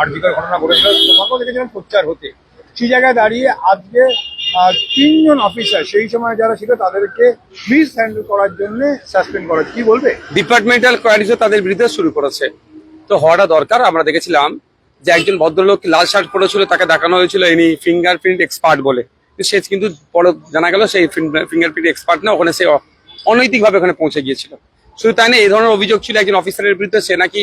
আর্থিকের ঘটনা ঘটেছিল তখন দেখেছিলাম সোচ্চার হতে, সেই জায়গায় দাঁড়িয়ে আজকে তিনজন অফিসার সেই সময় যারা ছিল তাদেরকে মিস হ্যান্ডেল করার জন্য সাসপেন্ড করা, কি বলবে? ডিপার্টমেন্টাল কোয়ালিটিও তাদের বিরুদ্ধে শুরু করেছে, তো হওয়াটা দরকার। আমরা দেখেছিলাম যে একজন ভদ্রলোক লাল শার্ট পরেছিল, তাকে দেখানো হয়েছিল ইনি ফিঙ্গারপ্রিন্ট এক্সপার্ট বলে, সে কিন্তু বড় জানা গেল সেই ফিঙ্গারপ্রিন্ট এক্সপার্ট না, ওখানে সে অনৈতিকভাবে ওখানে পৌঁছে গিয়েছিল। শুধু তাই না, এই ধরনের অভিযোগ ছিল একজন অফিসারের বিরুদ্ধে, সে নাকি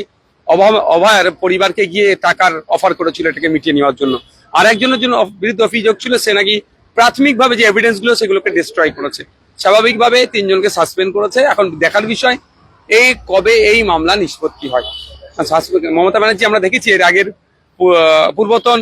অভয়ের পরিবারকে গিয়ে টাকার অফার করেছিল এটাকে মিটিয়ে নেওয়ার জন্য। আর একজনের জন্য বিরুদ্ধে অভিযোগ ছিল সে নাকি প্রাথমিকভাবে যে এভিডেন্স গুলো সেগুলোকে ডিস্ট্রয় করেছে। স্বাভাবিকভাবে তিনজনকে সাসপেন্ড করেছে। এখন দেখার বিষয় এই কবে এই মামলা নিষ্পত্তি হয়। মমতা ব্যানার্জি আমরা দেখেছি এর আগের পূর্বতন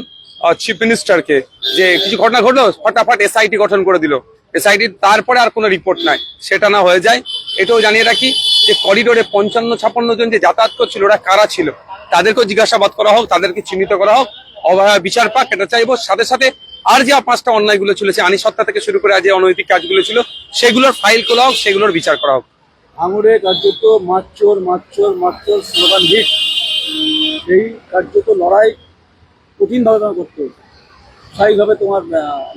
চিফ মিনিস্টারকে যে কিছু ঘটনা ঘটলো ফটাফট এসআইটি গঠন করে দিল, এসআইটি তারপরে আর কোনো রিপোর্ট নাই, সেটা না হয়ে যায়। এটাও জানিয়ে রাখি যে করিডোরে 55-56 জন যে যাতায়াত করছিল ওরা কারা ছিল, তাদেরকেও জিজ্ঞাসাবাদ করা হোক, তাদেরকে চিহ্নিত করা হোক, অবহেলা বিচার পাক, এটা চাইবো। সাথে সাথে আর যে 5টা অন্যায়গুলো চলেছে, আইনি সত্তা থেকে শুরু করে যে অনৈতিক কাজগুলো ছিল সেগুলোর ফাইল করা হোক, সেগুলোর বিচার করা হোক। ভাঙড়ে কার্যত মারচোর মারচোর মারচোর স্লোগান হিট, সেই কার্যত লড়াই কঠিনভাবে তোমার করতে হয়েছে। স্বাভাবিকভাবে তোমার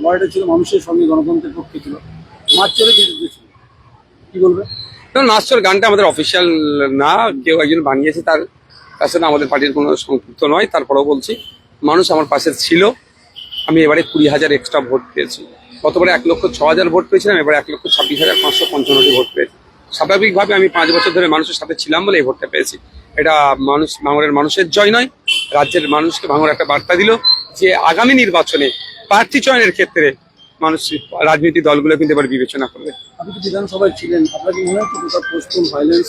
লড়াইটা ছিল মানুষের সঙ্গে, গণতন্ত্রের পক্ষে ছিল, মারচোরের বিরুদ্ধে ছিল, কি বলবে? নাচর গানটা আমাদের অফিসিয়াল না, কেউ একজন বানিয়েছে, তার কাছে না আমাদের পার্টির কোনো সংযুক্ত নয়। তারপরেও বলছি মানুষ আমার পাশে ছিল। আমি এবারে 20,000 এক্সট্রা ভোট পেয়েছি। গতবারে 1,06,000 ভোট পেয়েছিলাম, এবারে 1,26,555টি ভোট পেয়েছি। স্বাভাবিকভাবে আমি 5 বছর ধরে মানুষের সাথে ছিলাম বলে এই ভোটটা পেয়েছি। এটা ভাঙড়ের মানুষের জয় নয়, রাজ্যের মানুষকে ভাঙড় একটা বার্তা দিল যে আগামী নির্বাচনে প্রার্থী চয়নের ক্ষেত্রে মানুষ রাজনৈতিক দলগুলো কিন্তু এবার বিবেচনা করবে। আপনি তো বিধানসভায় ছিলেন, আপনাকে মনে হচ্ছে পোস্টপোন ভায়োলেন্স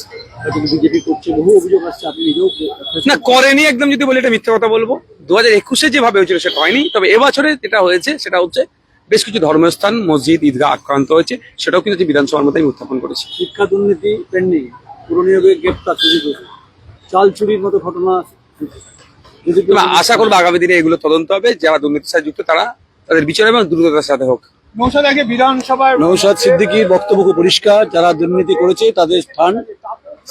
বিজেপি করছে, বহু অভিযোগ আসছে, আপনি নিজেও না করেনি একদম। যদি বলি এটা মিথ্যে কথা বলবো। 2021-এ যেভাবে হয়েছিল সেটা হয়নি, তবে এবছরে যেটা হয়েছে সেটা হচ্ছে বেশ কিছু ধর্মস্থান, মসজিদ, ঈদগাহ আক্রান্ত হয়েছে, সেটাও কিন্তু বিধানসভার মধ্যে আমি উত্থাপন করেছি। শিক্ষা দুর্নীতি পেন্ডিং, পুরো নিয়োগে গ্রেপ্তার, চাল চুরির মতো ঘটনা, আশা করবো আগামী দিনে এগুলো তদন্ত হবে, যারা দুর্নীতির সাথে যুক্ত তাদের বিচার এবং দ্রুততার সাথে হোক। নওশাদ সিদ্দিকীর বক্তব্য খুব পরিষ্কার, যারা দুর্নীতি করেছে তাদের স্থান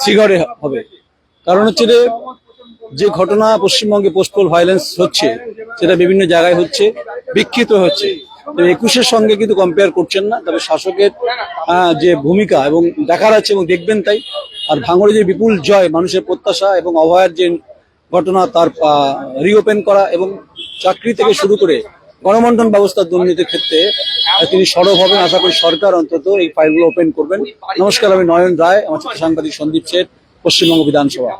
শ্রীগড়ে হবে। কারণ হচ্ছে যে ঘটনা পশ্চিমবঙ্গে পোস্টপোল ভায়োলেন্স হচ্ছে সেটা বিভিন্ন জায়গায় হচ্ছে, বিক্ষিপ্ত হচ্ছে। 21-এর সঙ্গে কিন্তু কম্পেয়ার করছেন না, তবে শাসকের যে ভূমিকা এবং দেখার আছে এবং দেখবেন তাই। আর ভাঙড়ে যে বিপুল জয়, মানুষের প্রত্যাশা এবং অভয়ের যে ঘটনা, তার রিওপেন করা এবং চাকরি থেকে শুরু করে গণবন্টন ব্যবস্থার দুর্নীতির ক্ষেত্রে তিনি সরব হবেন। আশা করি সরকার অন্তত এই ফাইলগুলো ওপেন করবেন। নমস্কার, আমি নয়ন রায়, আমার সাংবাদিক সন্দীপ শেঠ, পশ্চিমবঙ্গ বিধানসভা।